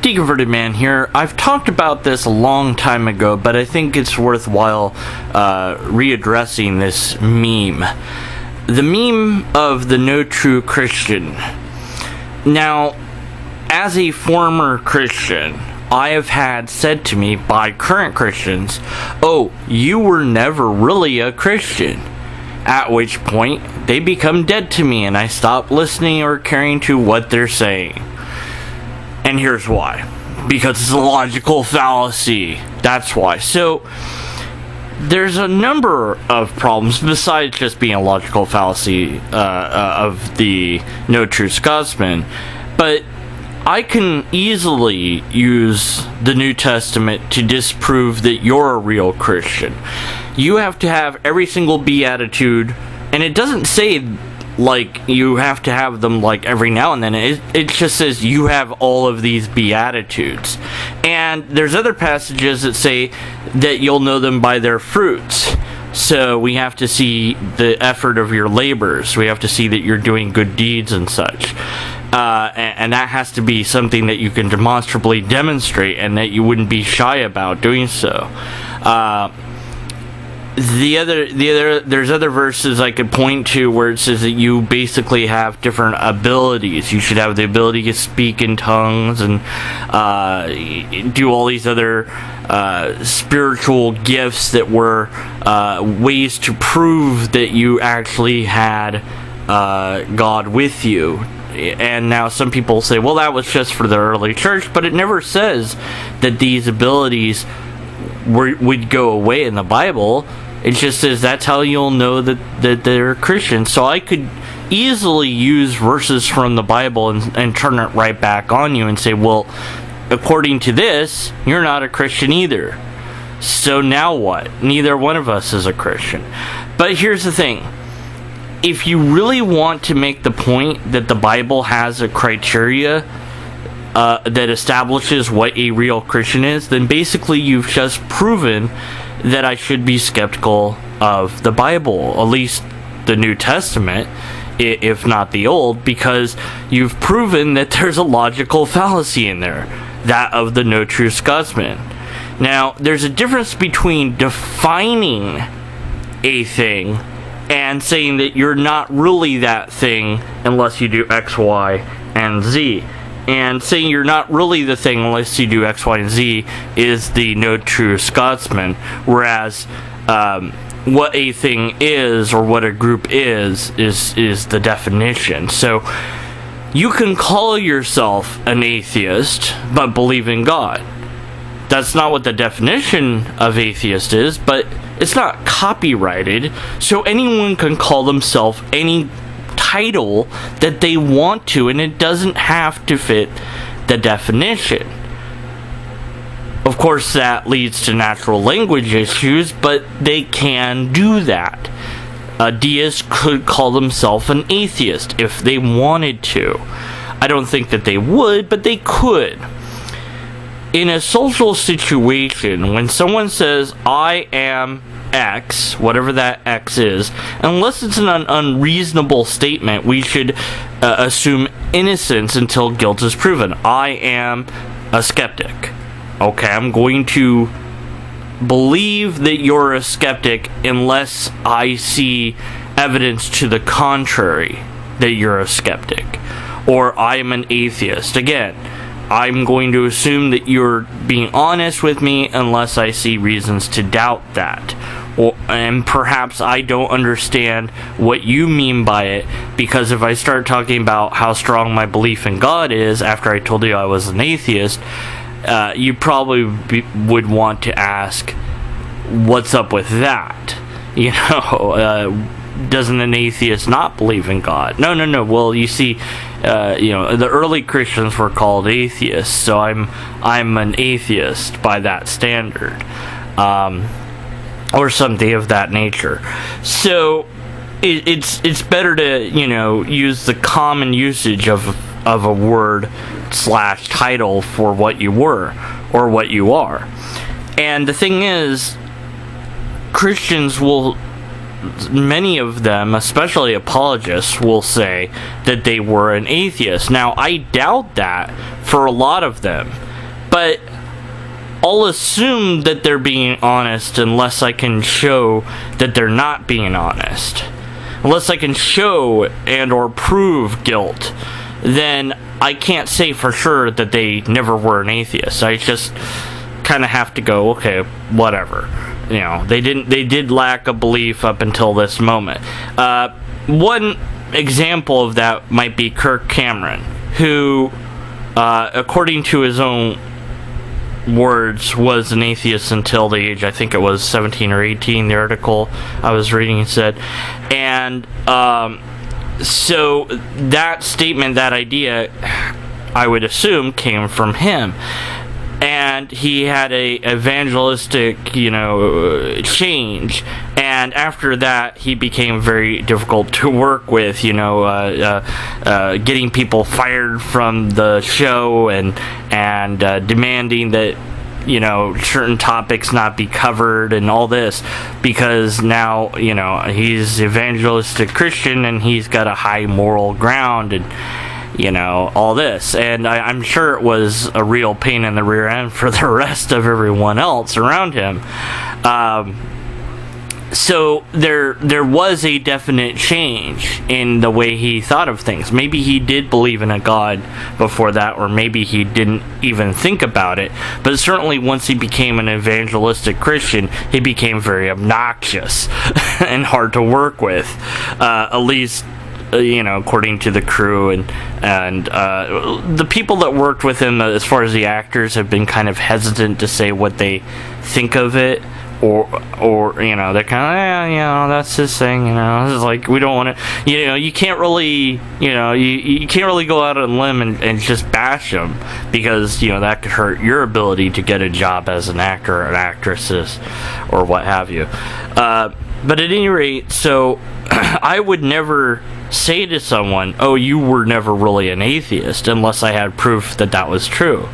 The Converted Man here. I've talked about this a long time ago, but I think it's worthwhile readdressing this meme. The meme of the no true Christian. Now, as a former Christian, I have had said to me by current Christians, "Oh, you were never really a Christian." At which point, they become dead to me and I stop listening or caring to what they're saying. And here's why. Because it's a logical fallacy. That's why. So, there's a number of problems besides just being a logical fallacy of the no true Scotsman. But I can easily use the New Testament to disprove that you're a real Christian. You have to have every single beatitude, and it doesn't say like you have to have them like every now and then. It just says you have all of these beatitudes. And there's other passages that say that you'll know them by their fruits. So we have to see the effort of your labors. We have to see that you're doing good deeds and such. And that has to be something that you can demonstrably demonstrate and that you wouldn't be shy about doing so. There's other verses I could point to where it says that you basically have different abilities. You should have the ability to speak in tongues and do all these other spiritual gifts that were ways to prove that you actually had God with you. And now some people say, well, that was just for the early church, but it never says that these abilities would go away in the Bible. It just says that's how you'll know that they're Christians. So I could easily use verses from the Bible and turn it right back on you and say, well, according to this, you're not a Christian either. So now what? Neither one of us is a Christian. But here's the thing. If you really want to make the point that the Bible has a criteria that establishes what a real Christian is, then basically you've just proven that I should be skeptical of the Bible, at least the New Testament, if not the Old, because you've proven that there's a logical fallacy in there, that of the no true Scotsman. Now, there's a difference between defining a thing and saying that you're not really that thing unless you do X, Y, and Z. And saying you're not really the thing unless you do X, Y, and Z is the no true Scotsman. Whereas what a thing is or what a group is the definition. So you can call yourself an atheist but believe in God. That's not what the definition of atheist is, but it's not copyrighted, so anyone can call themselves any title that they want to, and it doesn't have to fit the definition. Of course, that leads to natural language issues, but they can do that. A deist could call themselves an atheist if they wanted to. I don't think that they would, but they could. In a social situation, when someone says, I am X, whatever that X is, unless it's an unreasonable statement, we should assume innocence until guilt is proven. I am a skeptic. Okay, I'm going to believe that you're a skeptic unless I see evidence to the contrary that you're a skeptic. Or I am an atheist. Again, I'm going to assume that you're being honest with me unless I see reasons to doubt that. And perhaps I don't understand what you mean by it, because if I start talking about how strong my belief in God is after I told you I was an atheist, you probably would want to ask, what's up with that? You know, doesn't an atheist not believe in God? No. Well, you see, the early Christians were called atheists, so I'm an atheist by that standard, or something of that nature. So it's better to use the common usage of a word / title for what you were or what you are. And the thing is, Christians will, many of them, especially apologists, will say that they were an atheist. Now, I doubt that for a lot of them. But I'll assume that they're being honest unless I can show that they're not being honest. Unless I can show and or prove guilt, then I can't say for sure that they never were an atheist. I just kind of have to go, okay, whatever. You know, they did lack a belief up until this moment. One example of that might be Kirk Cameron, who, according to his own words, was an atheist until the age, I think it was 17 or 18, the article I was reading said. And so that statement, that idea, I would assume came from him. And he had a evangelistic, change. And after that, he became very difficult to work with, getting people fired from the show and demanding that, certain topics not be covered and all this, because now, he's evangelistic Christian and he's got a high moral ground and, all this. And I'm sure it was a real pain in the rear end for the rest of everyone else around him. So there was a definite change in the way he thought of things. Maybe he did believe in a God before that, or maybe he didn't even think about it. But certainly once he became an evangelistic Christian, he became very obnoxious and hard to work with, at least according to the crew and the people that worked with him, as far as the actors, have been kind of hesitant to say what they think of it, or they're kind of, that's his thing, it's like, we don't want to, you can't really, you can't really go out on a limb and just bash him, because, that could hurt your ability to get a job as an actor or an actress or what have you. But at any rate, so I would never say to someone, oh, you were never really an atheist, unless I had proof that that was true.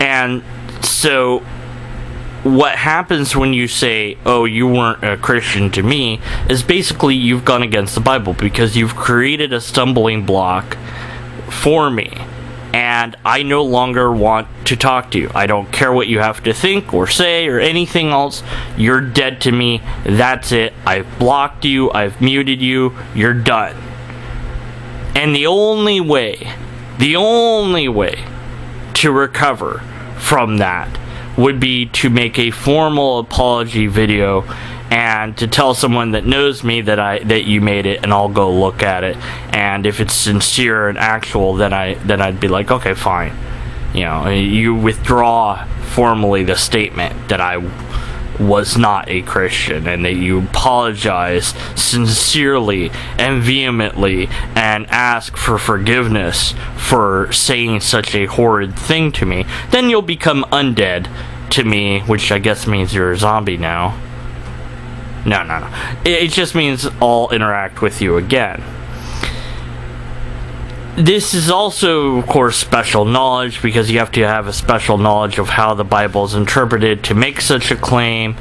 And so what happens when you say, oh, you weren't a Christian to me, is basically you've gone against the Bible, because you've created a stumbling block for me, and I no longer want to talk to you. I don't care what you have to think or say or anything else. You're dead to me. That's it. I've blocked you. I've muted you. You're done. And the only way to recover from that would be to make a formal apology video and to tell someone that knows me that you made it, and I'll go look at it. And if it's sincere and actual, then I'd be like, okay, fine. You withdraw formally the statement that I was not a Christian, and that you apologize sincerely and vehemently and ask for forgiveness for saying such a horrid thing to me. Then you'll become undead to me, which I guess means you're a zombie now. No. It just means I'll interact with you again. This is also, of course, special knowledge, because you have to have a special knowledge of how the Bible is interpreted to make such a claim,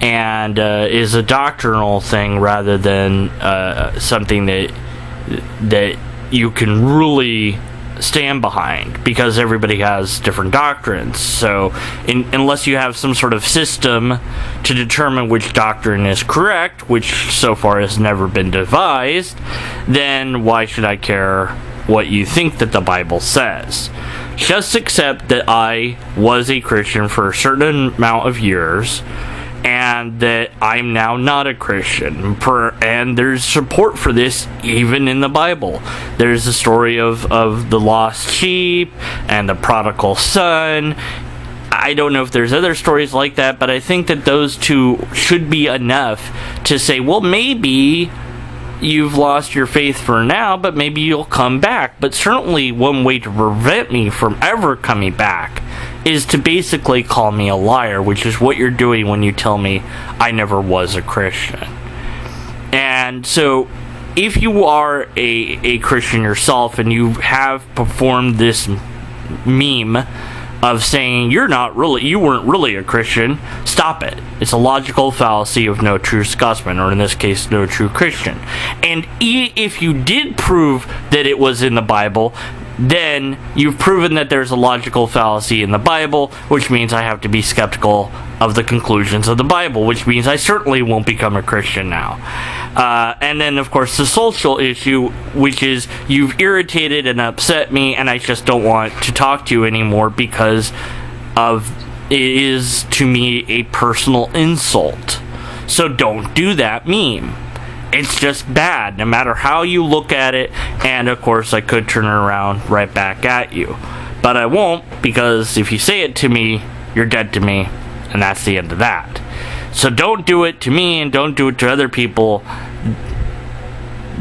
and is a doctrinal thing rather than something that you can really stand behind, because everybody has different doctrines. So unless you have some sort of system to determine which doctrine is correct, which so far has never been devised, then why should I care what you think that the Bible says? Just accept that I was a Christian for a certain amount of years, and that I'm now not a Christian. And there's support for this even in the Bible. There's the story of the lost sheep and the prodigal son. I don't know if there's other stories like that, but I think that those two should be enough to say, well, maybe you've lost your faith for now, but maybe you'll come back. But certainly one way to prevent me from ever coming back is to basically call me a liar, which is what you're doing when you tell me I never was a Christian. And so if you are a Christian yourself and you have performed this meme of saying you weren't really a Christian, stop it. It's a logical fallacy of no true Scotsman, or in this case, no true Christian. And if you did prove that it was in the Bible, then you've proven that there's a logical fallacy in the Bible, which means I have to be skeptical of the conclusions of the Bible, which means I certainly won't become a Christian now. And then, of course, the social issue, which is you've irritated and upset me, and I just don't want to talk to you anymore because of it is, to me, a personal insult. So don't do that meme. It's just bad, no matter how you look at it, and of course I could turn it around right back at you. But I won't, because if you say it to me, you're dead to me, and that's the end of that. So don't do it to me, and don't do it to other people,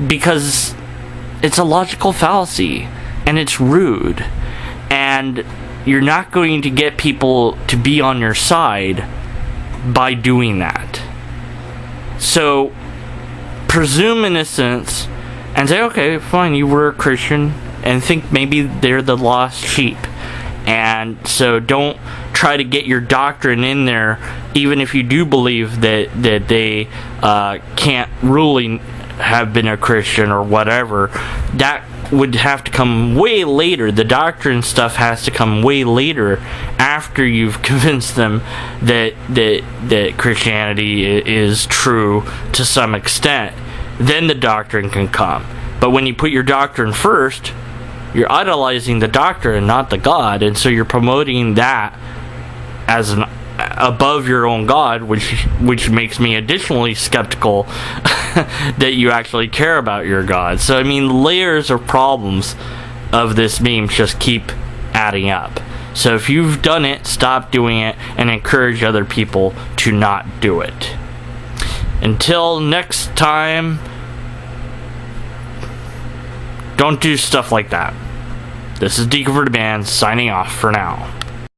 because it's a logical fallacy, and it's rude, and you're not going to get people to be on your side by doing that. So presume innocence and say, okay, fine, you were a Christian, and think maybe they're the lost sheep. And so don't try to get your doctrine in there, even if you do believe that they can't really have been a Christian or whatever. That would have to come way later. The doctrine stuff has to come way later, after you've convinced them that Christianity is true to some extent. Then the doctrine can come. But when you put your doctrine first, you're idolizing the doctrine, not the God, and so you're promoting that as an above your own God, which makes me additionally skeptical that you actually care about your God. So I mean, layers of problems of this meme just keep adding up. So if you've done it, stop doing it, and encourage other people to not do it. Until next time, don't do stuff like that. This is Deacon for the Band, signing off for now.